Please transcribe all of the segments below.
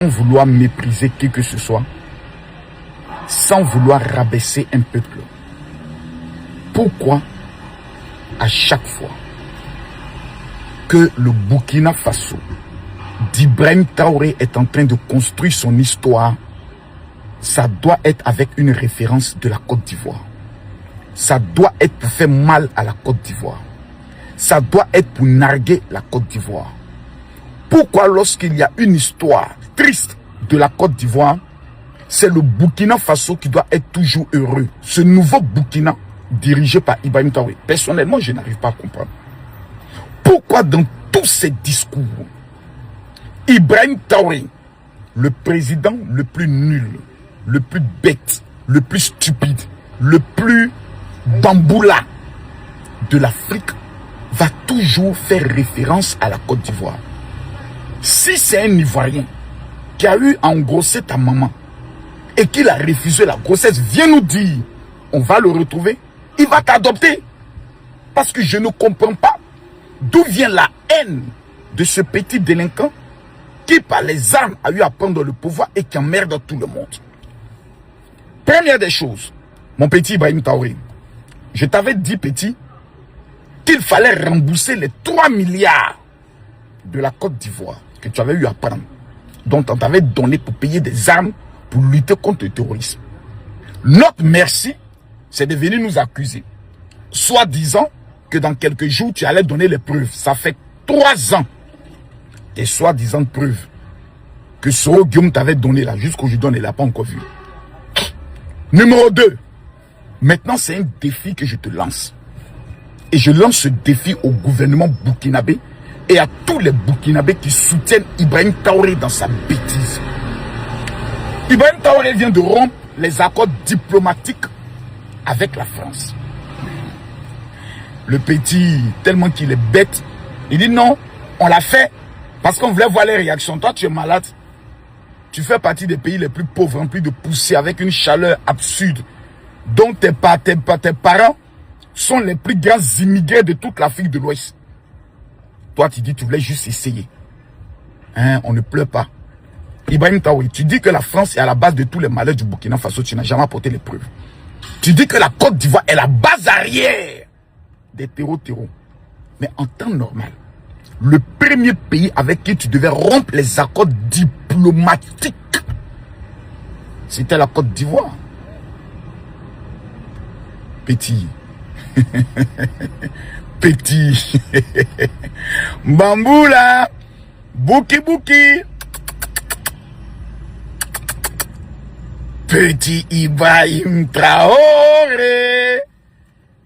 sans vouloir mépriser qui que ce soit, sans vouloir rabaisser un peuple. Pourquoi à chaque fois que le Burkina Faso d'Ibrahim Traoré est en train de construire son histoire, ça doit être avec une référence de la Côte d'Ivoire. Ça doit être pour faire mal à la Côte d'Ivoire. Ça doit être pour narguer la Côte d'Ivoire. Pourquoi lorsqu'il y a une histoire triste de la Côte d'Ivoire, c'est le Burkina Faso qui doit être toujours heureux. Ce nouveau Burkina dirigé par Ibrahim Traoré. Personnellement, je n'arrive pas à comprendre. Pourquoi dans tous ces discours, Ibrahim Traoré, le président le plus nul, le plus bête, le plus stupide, le plus bamboula de l'Afrique, va toujours faire référence à la Côte d'Ivoire? Si c'est un Ivoirien qui a eu à engrosser ta maman et qu'il a refusé la grossesse, viens nous dire, on va le retrouver, il va t'adopter. Parce que je ne comprends pas d'où vient la haine de ce petit délinquant qui par les armes a eu à prendre le pouvoir et qui emmerde tout le monde. Première des choses, mon petit Ibrahim Traoré, je t'avais dit petit qu'il fallait rembourser les 3 milliards de la Côte d'Ivoire que tu avais eu à prendre, dont on t'avait donné pour payer des armes pour lutter contre le terrorisme. Notre merci, c'est de venir nous accuser, soit disant que dans quelques jours, tu allais donner les preuves. Ça fait 3 ans des soi-disant preuves que Soro Guillaume t'avait donné là. Jusqu'aujourd'hui, on ne l'a pas encore vu. Numéro 2. Maintenant, c'est un défi que je te lance. Et je lance ce défi au gouvernement burkinabé et à tous les Burkinabés qui soutiennent Ibrahim Traoré dans sa bêtise. Ibrahim Traoré vient de rompre les accords diplomatiques avec la France. Le petit, tellement qu'il est bête, il dit non, on l'a fait parce qu'on voulait voir les réactions. Toi, tu es malade. Tu fais partie des pays les plus pauvres, remplis de poussière, avec une chaleur absurde. Donc tes parents sont les plus grands immigrés de toute l'Afrique de l'Ouest. Toi, tu dis tu voulais juste essayer. Hein, on ne pleure pas. Ibrahim Traoré, tu dis que la France est à la base de tous les malheurs du Burkina Faso. Tu n'as jamais apporté les preuves. Tu dis que la Côte d'Ivoire est la base arrière des terreaux. Mais en temps normal, le premier pays avec qui tu devais rompre les accords diplomatiques, c'était la Côte d'Ivoire. Petit. Petit. Bamboula. Bouki. Petit Ibrahim Traoré.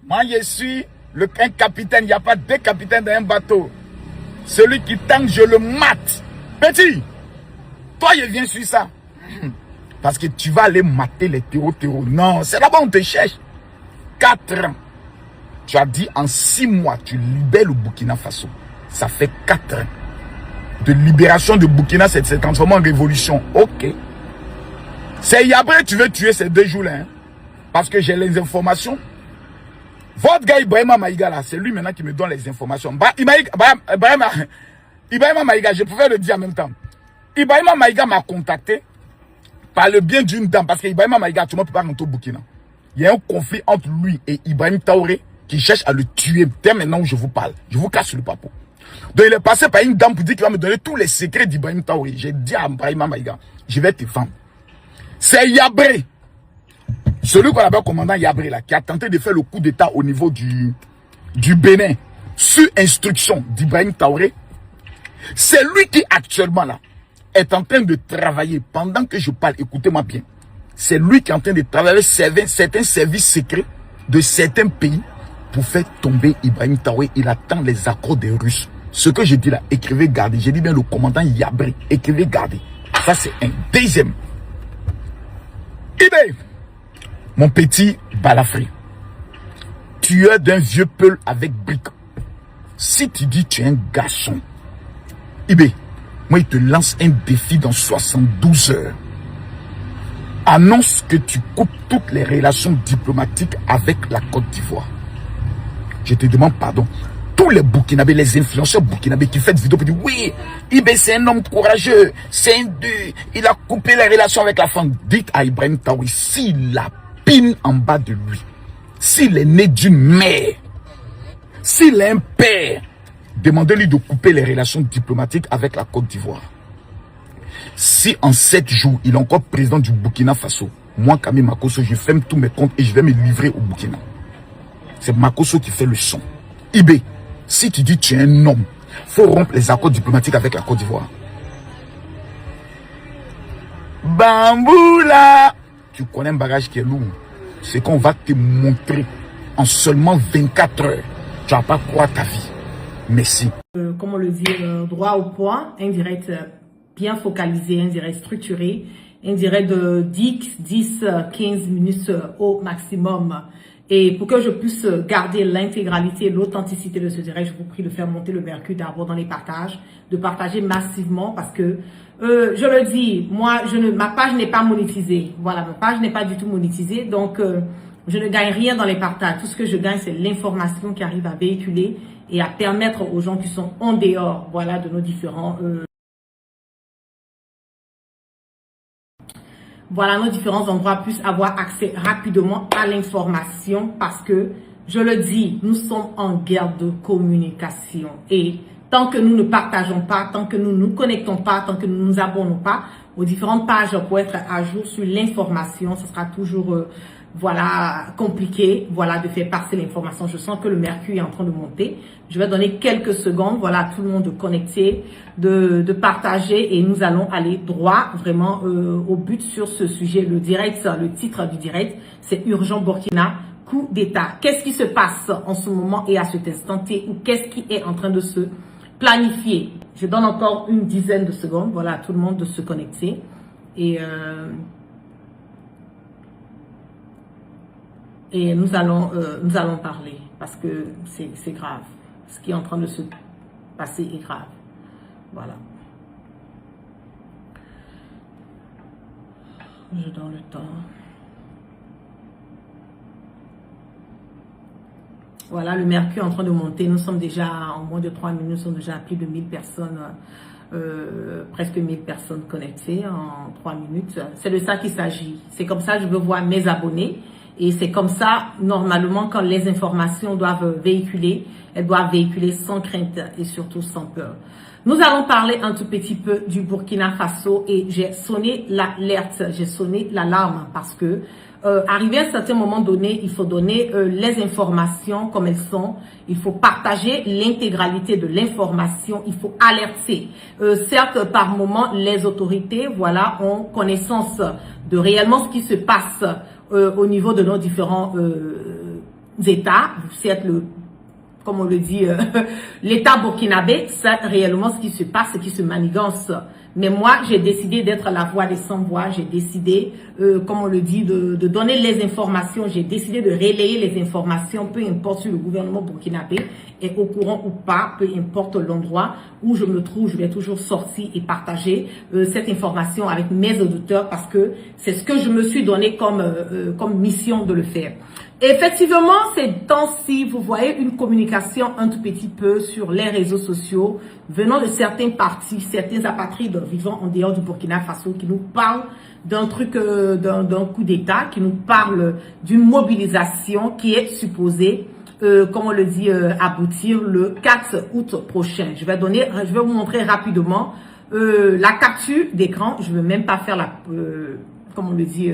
Moi, je suis un capitaine. Il n'y a pas 2 capitaines dans un bateau. Celui qui tangue, je le mate. Petit, toi, je viens sur ça. Parce que tu vas aller mater les terreaux. Non, c'est là-bas on te cherche. 4 ans. Tu as dit en 6 mois, tu libères le Burkina Faso. Ça fait 4 ans. De libération de Burkina, c'est transformé en révolution. Ok. C'est Yabré, tu veux tuer ces 2 jours-là. Hein? Parce que j'ai les informations. Votre gars Ibrahima Maïga là, c'est lui maintenant qui me donne les informations. Ibrahima Maïga, je pouvais le dire en même temps. Ibrahima Maïga m'a contacté par le bien d'une dame. Parce que Ibrahima Maïga, tu ne peux pas rentrer au Burkina. Il y a un conflit entre lui et Ibrahim Traoré qui cherche à le tuer. Dès maintenant où je vous parle, je vous casse le papo. Donc il est passé par une dame pour dire qu'il va me donner tous les secrets d'Ibrahim Traoré. J'ai dit à Ibrahima Maïga, je vais te vendre. C'est Yabré. Celui qu'on appelle commandant Yabré là, qui a tenté de faire le coup d'état au niveau du Bénin, sur instruction d'Ibrahim Traoré, c'est lui qui actuellement là est en train de travailler, pendant que je parle, écoutez-moi bien, c'est lui qui est en train de travailler certains services secrets de certains pays pour faire tomber Ibrahim Traoré. Il attend les accords des Russes. Ce que je dis là, écrivez, gardez. J'ai dit bien le commandant Yabré, écrivez, gardez. Ça c'est un deuxième. Ibé, mon petit balafré, tueur d'un vieux peul avec briques. Si tu dis tu es un garçon, Ibé, moi il te lance un défi dans 72 heures. Annonce que tu coupes toutes les relations diplomatiques avec la Côte d'Ivoire. Je te demande pardon. tous les Burkinabés, les influenceurs burkinabés qui font des vidéos pour dire oui, Ibé c'est un homme courageux, c'est un dur, il a coupé les relations avec la femme. Dites à Ibrahim Traoré, s'il a pine en bas de lui, s'il est né d'une mère, s'il est un père, demandez-lui de couper les relations diplomatiques avec la Côte d'Ivoire. Si en 7 jours, il est encore président du Burkina Faso, moi, Camille Makosso, je ferme tous mes comptes et je vais me livrer au Burkina. C'est Makosso qui fait le son. Ibé, si tu dis tu es un homme, il faut rompre les accords diplomatiques avec la Côte d'Ivoire. Bamboula! Tu connais un bagage qui est lourd. C'est qu'on va te montrer en seulement 24 heures. Tu vas pas croire ta vie. Merci. Comme on le dit, droit au point, un direct bien focalisé, un direct structuré, un direct de 10-15 minutes au maximum. Et pour que je puisse garder l'intégralité et l'authenticité de ce direct, je vous prie de faire monter le mercure d'abord dans les partages, de partager massivement parce que, je le dis, moi, ma page n'est pas monétisée. Voilà, ma page n'est pas du tout monétisée. Donc, je ne gagne rien dans les partages. Tout ce que je gagne, c'est l'information qui arrive à véhiculer et à permettre aux gens qui sont en dehors, voilà, de nos différents... Voilà, nos différents endroits puissent avoir accès rapidement à l'information parce que, je le dis, nous sommes en guerre de communication. Et tant que nous ne partageons pas, tant que nous ne nous connectons pas, tant que nous ne nous abonnons pas aux différentes pages pour être à jour sur l'information, ce sera toujours... voilà, compliqué, voilà, de faire passer l'information. Je sens que le mercure est en train de monter. Je vais donner quelques secondes, voilà, à tout le monde de connecter, de partager et nous allons aller droit, vraiment, au but sur ce sujet. Le direct, le titre du direct, c'est Urgent Burkina, coup d'État. Qu'est-ce qui se passe en ce moment et à cet instant T ou qu'est-ce qui est en train de se planifier? Je donne encore une dizaine de secondes, voilà, à tout le monde de se connecter et nous allons parler parce que c'est grave. Ce qui est en train de se passer est grave. Voilà. Je donne le temps. Voilà, le mercure est en train de monter. Nous sommes déjà en moins de 3 minutes, nous sommes déjà à plus de 1000 personnes, presque 1000 personnes connectées en 3 minutes. C'est de ça qu'il s'agit. C'est comme ça que je veux voir mes abonnés. Et c'est comme ça, normalement, quand les informations doivent véhiculer, elles doivent véhiculer sans crainte et surtout sans peur. Nous allons parler un tout petit peu du Burkina Faso et j'ai sonné l'alerte, j'ai sonné l'alarme parce que arrivé à un certain moment donné, il faut donner les informations comme elles sont, il faut partager l'intégralité de l'information, il faut alerter. Certes, par moment, les autorités, voilà, ont connaissance de réellement ce qui se passe au niveau de nos différents États. Certes, comme on le dit, l'État burkinabé, c'est réellement ce qui se passe, ce qui se manigance. Mais moi, j'ai décidé d'être la voix des sans-voix. J'ai décidé, comme on le dit, de donner les informations. J'ai décidé de relayer les informations, peu importe si le gouvernement burkinabé est au courant ou pas, peu importe l'endroit où je me trouve, je vais toujours sortir et partager cette information avec mes auditeurs parce que c'est ce que je me suis donné comme mission de le faire. Effectivement, ces temps-ci, vous voyez une communication un tout petit peu sur les réseaux sociaux venant de certains partis, certains apatrides vivant en dehors du Burkina Faso qui nous parlent d'un truc, d'un coup d'État, qui nous parlent d'une mobilisation qui est supposée, comme on le dit, aboutir le 4 août prochain. Je vais vous montrer rapidement la capture d'écran. Je ne veux même pas faire comme on le dit,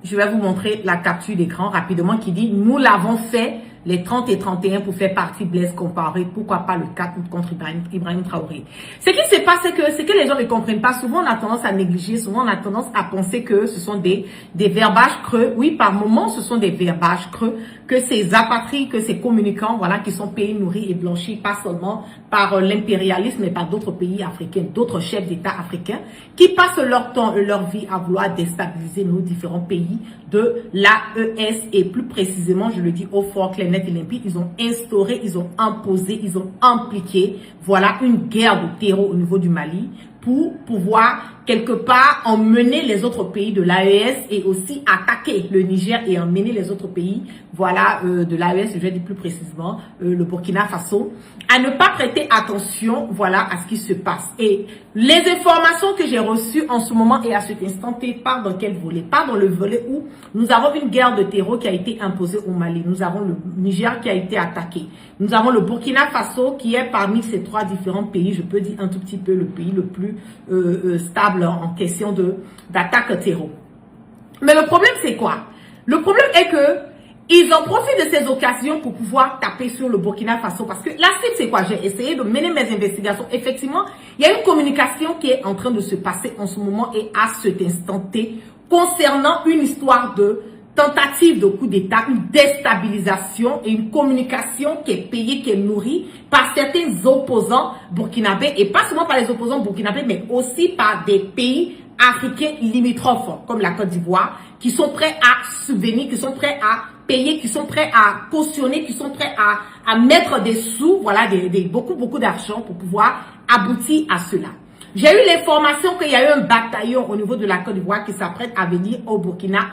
je vais vous montrer la capture d'écran rapidement qui dit « Nous l'avons fait les 30 et 31 pour faire partie Blaise Compaoré. Pourquoi pas le 4 août contre Ibrahim Traoré ?» Ce qui se passe, c'est que les gens ne comprennent pas. Souvent, on a tendance à négliger. Souvent, on a tendance à penser que ce sont des verbages creux. Oui, par moments, ce sont des verbages creux que ces apatrides, que ces communicants, voilà, qui sont payés, nourris et blanchis, pas seulement par l'impérialisme, mais par d'autres pays africains, d'autres chefs d'État africains, qui passent leur temps et leur vie à vouloir déstabiliser nos différents pays de l'AES et plus précisément, je le dis au fort, clair, net et limpide, ils ont instauré, ils ont imposé, ils ont impliqué, voilà, une guerre de terreau au niveau du Mali pour pouvoir quelque part emmener les autres pays de l'AES et aussi attaquer le Niger et emmener les autres pays, voilà, de l'AES, je vais dire plus précisément, le Burkina Faso, à ne pas prêter attention, voilà, à ce qui se passe. Et les informations que j'ai reçues en ce moment et à cet instant T, part dans quel volet? Part dans le volet où nous avons une guerre de terreau qui a été imposée au Mali, nous avons le Niger qui a été attaqué, nous avons le Burkina Faso qui est parmi ces trois différents pays, je peux dire un tout petit peu le pays le plus stable en question d'attaque terreau. Mais le problème c'est quoi? Le problème est que ils en profitent de ces occasions pour pouvoir taper sur le Burkina Faso parce que la cible c'est quoi? J'ai essayé de mener mes investigations. Effectivement, il y a une communication qui est en train de se passer en ce moment et à cet instant T concernant une histoire de tentative de coup d'État, une déstabilisation et une communication qui est payée, qui est nourrie par certains opposants burkinabés et pas seulement par les opposants burkinabés mais aussi par des pays africains limitrophes comme la Côte d'Ivoire qui sont prêts à subvenir, qui sont prêts à payer, qui sont prêts à cautionner, qui sont prêts à mettre des sous, voilà, beaucoup d'argent pour pouvoir aboutir à cela. J'ai eu l'information qu'il y a eu un bataillon au niveau de la Côte d'Ivoire qui s'apprête à venir au Burkina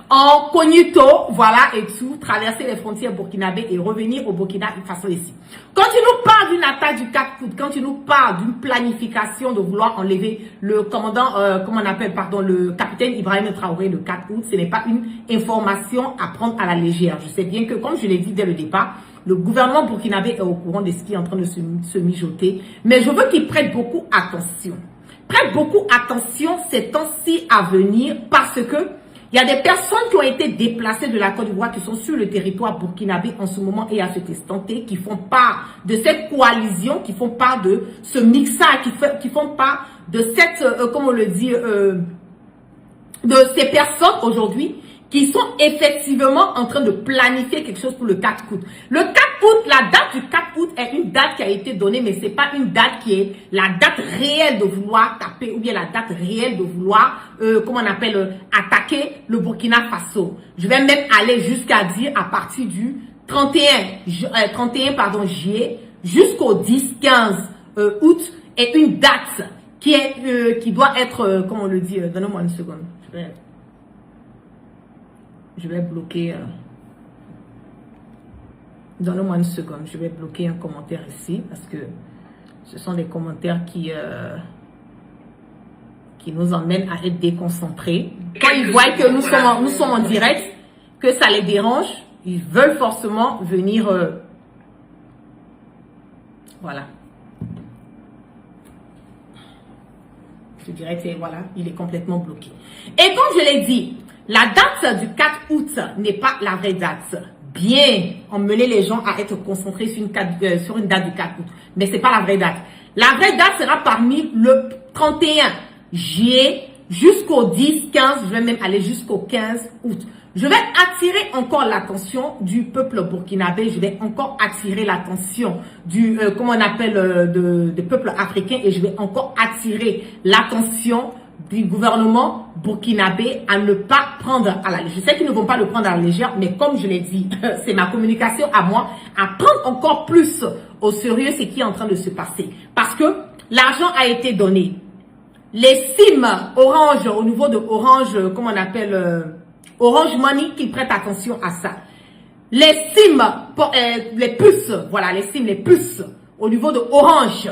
en cognito, voilà, et tout, traverser les frontières burkinabées et revenir au Burkina Faso ici. Quand tu nous parles d'une attaque du 4 août, quand tu nous parles d'une planification de vouloir enlever le commandant, comment on appelle, pardon, le capitaine Ibrahim Traoré le 4 août, ce n'est pas une information à prendre à la légère. Je sais bien que, comme je l'ai dit dès le départ, le gouvernement burkinabé est au courant de ce qui est en train de se mijoter. Mais je veux qu'il prête beaucoup attention. Prête beaucoup attention ces temps-ci à venir parce que il y a des personnes qui ont été déplacées de la Côte d'Ivoire qui sont sur le territoire burkinabé en ce moment et à cet instant T, qui font part de cette coalition, qui font part de ce mixage, qui font part de cette, comment on le dit, de ces personnes aujourd'hui qui sont effectivement en train de planifier quelque chose pour le 4 août. Le 4 août, la date du 4 août est une date qui a été donnée, mais c'est pas une date qui est la date réelle de vouloir taper ou bien la date réelle de vouloir, comment on appelle, attaquer le Burkina Faso. Je vais même aller jusqu'à dire à partir du 31 juillet jusqu'au 10-15 août est une date qui doit être, comment on le dit, donnez-moi une seconde. Je vais bloquer. Donnez-moi une seconde. Je vais bloquer un commentaire ici parce que ce sont des commentaires qui nous emmènent à être déconcentrés. Quand ils voient que nous sommes en direct, que ça les dérange, ils veulent forcément venir. Voilà. Je dirais que voilà, il est complètement bloqué. Et comme je l'ai dit, la date du 4 août n'est pas la vraie date. Bien emmener les gens à être concentrés sur une date du 4 août. Mais ce n'est pas la vraie date. La vraie date sera parmi le 31 juillet jusqu'au 10-15. Je vais même aller jusqu'au 15 août. Je vais attirer encore l'attention du peuple burkinabé. Je vais encore attirer l'attention du, comment on appelle, des peuples africains. Et je vais encore attirer l'attention du gouvernement burkinabé à ne pas prendre à la légère. Je sais qu'ils ne vont pas le prendre à la légère, mais comme je l'ai dit, c'est ma communication à moi, à prendre encore plus au sérieux ce qui est en train de se passer. Parce que l'argent a été donné. Les SIM Orange, au niveau de Orange, comment on appelle, Orange Money, qu'ils prêtent attention à ça. Les SIM, les puces, voilà, les SIM, les puces, au niveau de Orange,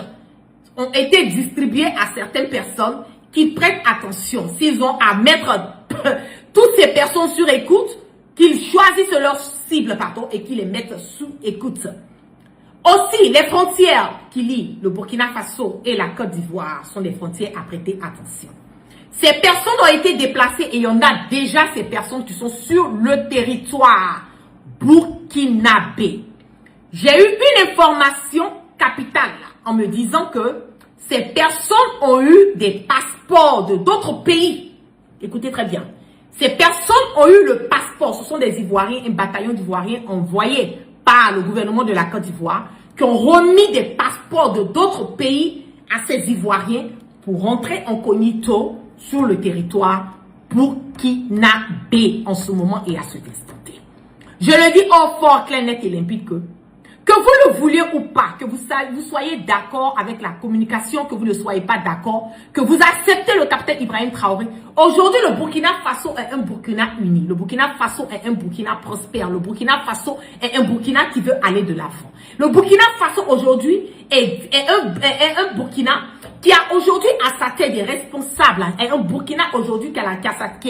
ont été distribuées à certaines personnes qui prêtent attention. S'ils ont à mettre toutes ces personnes sur écoute, qu'ils choisissent leur cible, pardon, et qu'ils les mettent sous écoute. Aussi, les frontières qui lient le Burkina Faso et la Côte d'Ivoire sont des frontières à prêter attention. Ces personnes ont été déplacées et il y en a déjà ces personnes qui sont sur le territoire burkinabé. J'ai eu une information capitale en me disant que ces personnes ont eu des passeports de d'autres pays. Écoutez très bien. Ces personnes ont eu le passeport. Ce sont des Ivoiriens, un bataillon d'Ivoiriens envoyé par le gouvernement de la Côte d'Ivoire qui ont remis des passeports de d'autres pays à ces Ivoiriens pour rentrer en cognito sur le territoire burkinabé en ce moment et à ce instant. Je le dis au fort, clair, net et limpide que Que vous le vouliez ou pas, que vous soyez d'accord avec la communication, que vous ne soyez pas d'accord, que vous acceptez le capitaine Ibrahim Traoré. Aujourd'hui, le Burkina Faso est un Burkina uni. Le Burkina Faso est un Burkina prospère. Le Burkina Faso est un Burkina qui veut aller de l'avant. Le Burkina Faso aujourd'hui est un Burkina qui a aujourd'hui à sa tête des responsables. Est un Burkina aujourd'hui qui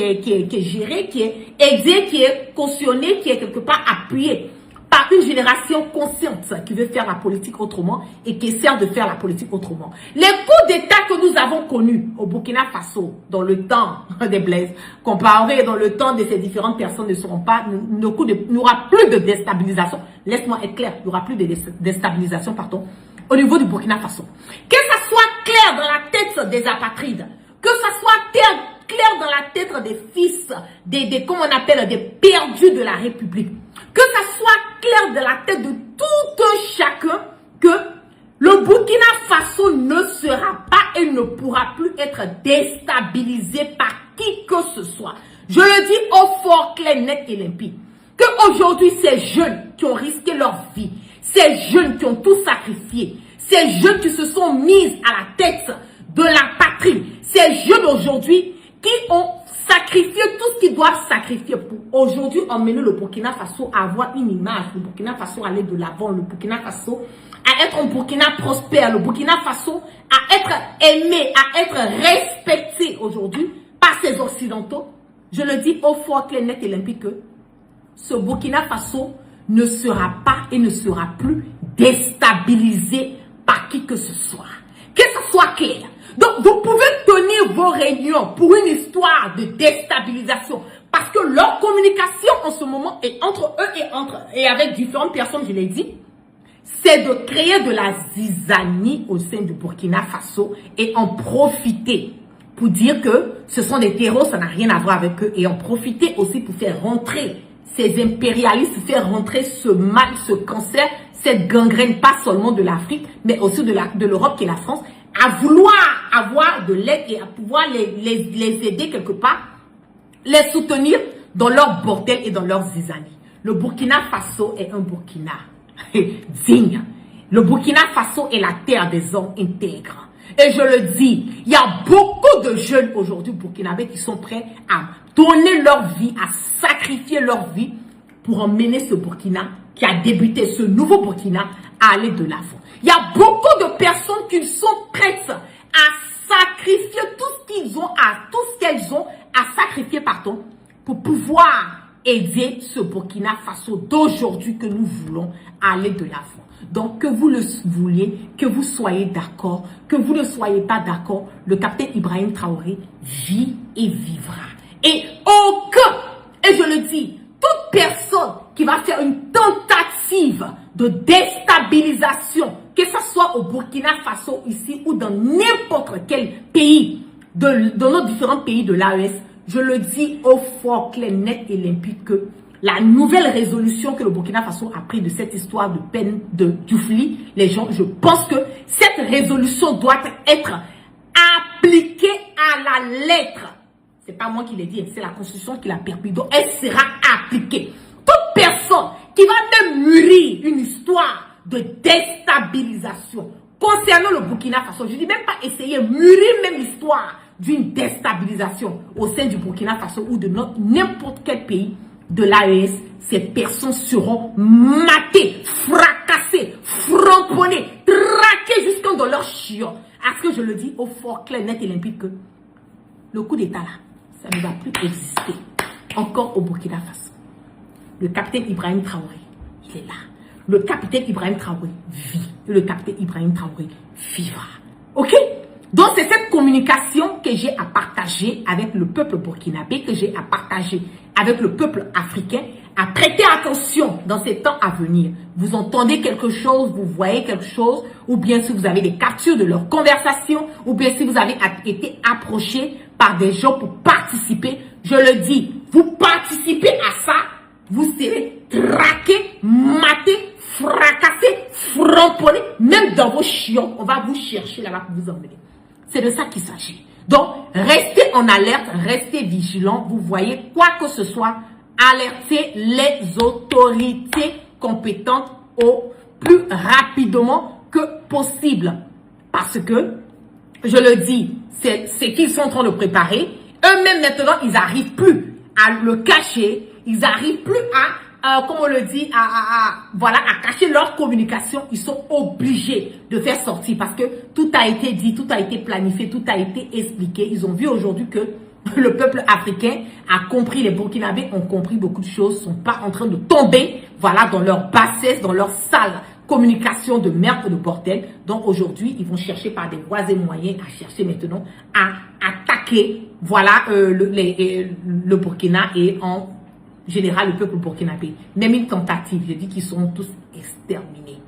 est géré, qui est aidé, qui est cautionné, qui est quelque part appuyé par une génération consciente qui veut faire la politique autrement et qui essaie de faire la politique autrement. Les coups d'État que nous avons connus au Burkina Faso dans le temps des Blaise, comparé dans le temps de ces différentes personnes ne seront pas, il n'y aura plus de déstabilisation. Laisse-moi être clair, il n'y aura plus de déstabilisation, pardon, au niveau du Burkina Faso. Que ça soit clair dans la tête des apatrides, que ça soit clair dans la tête des fils, comme on appelle, des perdus de la République. Que ça soit clair dans la tête de tout un chacun que le Burkina Faso ne sera pas et ne pourra plus être déstabilisé par qui que ce soit. Je le dis au fort, clair, net et limpide. Qu'aujourd'hui, ces jeunes qui ont risqué leur vie, ces jeunes qui ont tout sacrifié, ces jeunes qui se sont mis à la tête de la patrie, ces jeunes aujourd'hui qui ont sacrifié tout ce qu'ils doivent sacrifier pour aujourd'hui emmener le Burkina Faso à avoir une image, le Burkina Faso à aller de l'avant, le Burkina Faso à être un Burkina prospère, le Burkina Faso à être aimé, à être respecté aujourd'hui par ces Occidentaux. Je le dis au fort, clair, net et limpide que ce Burkina Faso ne sera pas et ne sera plus déstabilisé par qui que ce soit. Que ce soit clair. Donc, vous pouvez tenir vos réunions pour une histoire de déstabilisation. Parce que leur communication en ce moment est entre eux et avec différentes personnes, je l'ai dit, c'est de créer de la zizanie au sein du Burkina Faso et en profiter pour dire que ce sont des terreaux, ça n'a rien à voir avec eux, et en profiter aussi pour faire rentrer ces impérialistes, faire rentrer ce mal, ce cancer, cette gangrène, pas seulement de l'Afrique, mais aussi de l'Europe qui est la France, à vouloir avoir de l'aide et à pouvoir les aider quelque part, les soutenir dans leur bordel et dans leurs zizanies. Le Burkina Faso est un Burkina digne. Le Burkina Faso est la terre des hommes intègres. Et je le dis, il y a beaucoup de jeunes aujourd'hui burkinabés qui sont prêts à donner leur vie, à sacrifier leur vie pour emmener ce Burkina qui a débuté, ce nouveau Burkina, à aller de l'avant. Il y a beaucoup de personnes qui sont prêtes à sacrifier tout ce qu'ils ont, tout ce qu'elles ont à sacrifier, pardon, pour pouvoir aider ce Burkina Faso d'aujourd'hui que nous voulons aller de l'avant. Donc, que vous le vouliez, que vous soyez d'accord, que vous ne soyez pas d'accord, le capitaine Ibrahim Traoré vit et vivra. Et je le dis, toute personne qui va faire une tentative de déstabilisation, que ce soit au Burkina Faso ici ou dans n'importe quel pays, dans nos différents pays de l'AES, je le dis au fort, clair, net et limpide que la nouvelle résolution que le Burkina Faso a prise de cette histoire de peine de Dioufli, les gens, je pense que cette résolution doit être appliquée à la lettre. C'est pas moi qui l'ai dit, c'est la Constitution qui l'a permis. Donc, elle sera appliquée. Toute personne qui va même mûrir une histoire de déstabilisation concernant le Burkina Faso, je dis même pas essayer, mûrir même l'histoire d'une déstabilisation au sein du Burkina Faso ou de n'importe quel pays de l'AES, ces personnes seront matées, fracassées, framponnées, traquées jusqu'en dans leur chiot. Est-ce que je le dis au fort, clair, net et limpide que le coup d'État là, ça ne va plus exister encore au Burkina Faso. Le capitaine Ibrahim Traoré, il est là. Le capitaine Ibrahim Traoré vit. Le capitaine Ibrahim Traoré vivra. Ok? Donc c'est cette communication que j'ai à partager avec le peuple burkinabé, que j'ai à partager avec le peuple africain, à prêter attention dans ces temps à venir. Vous entendez quelque chose, vous voyez quelque chose, ou bien si vous avez des captures de leur conversation, ou bien si vous avez été approché par des gens pour participer, je le dis, vous participez à ça, vous serez traqués, matés, fracassés, framponnés, même dans vos chiots, on va vous chercher là-bas pour vous emmener. C'est de ça qu'il s'agit. Donc, restez en alerte, restez vigilants. Vous voyez, quoi que ce soit, alertez les autorités compétentes au plus rapidement que possible. Parce que, je le dis, c'est qu'ils sont en train de préparer. Eux-mêmes, maintenant, ils n'arrivent plus à le cacher. Ils n'arrivent plus comme on le dit, voilà, à cacher leur communication. Ils sont obligés de faire sortir parce que tout a été dit, tout a été planifié, tout a été expliqué. Ils ont vu aujourd'hui que le peuple africain a compris, les Burkinabés ont compris beaucoup de choses, sont pas en train de tomber, voilà, dans leur bassesse, dans leur sale communication de merde et de bordel. Donc aujourd'hui, ils vont chercher par des voies et moyens à chercher maintenant à attaquer, voilà, le Burkina et en général le peuple burkinabé. Même une tentative, je dis qu'ils seront tous exterminés.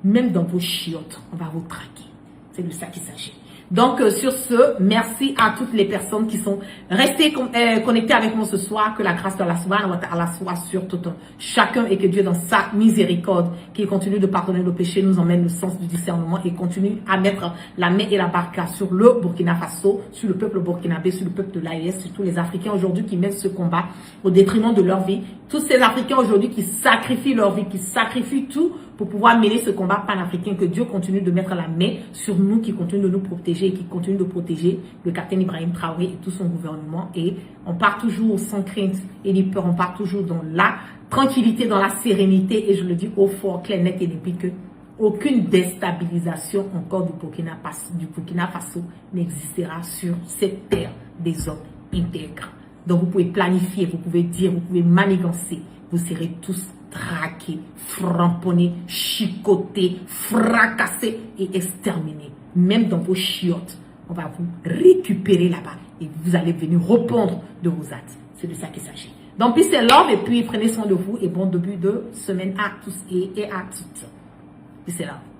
Même dans vos chiottes, on va vous traquer. C'est de ça qu'il s'agit. Donc, sur ce, merci à toutes les personnes qui sont restées connectées avec moi ce soir. Que la grâce de Allah subhanahu wa ta'ala soit sur tout chacun et que Dieu, dans sa miséricorde, qui continue de pardonner nos péchés, nous emmène le sens du discernement et continue à mettre la main et la barca sur le Burkina Faso, sur le peuple burkinabé, sur le peuple de l'AES, sur tous les Africains aujourd'hui qui mènent ce combat au détriment de leur vie. Tous ces Africains aujourd'hui qui sacrifient leur vie, qui sacrifient tout pour pouvoir mener ce combat panafricain, que Dieu continue de mettre la main sur nous, qui continue de nous protéger et qui continue de protéger le capitaine Ibrahim Traoré et tout son gouvernement. Et on part toujours sans crainte et ni peur, on part toujours dans la tranquillité, dans la sérénité. Et je le dis haut, fort, clair, net et limpide que aucune déstabilisation encore du Burkina Faso n'existera sur cette terre des hommes intègres. Donc vous pouvez planifier, vous pouvez dire, vous pouvez manigancer, vous serez tous traqués, frapponnés, chicotés, fracassés et exterminés. Même dans vos chiottes, on va vous récupérer là-bas et vous allez venir répondre de vos actes. C'est de ça qu'il s'agit. Donc, peace and love et puis prenez soin de vous et bon début de semaine à tous et à toutes. Peace and love.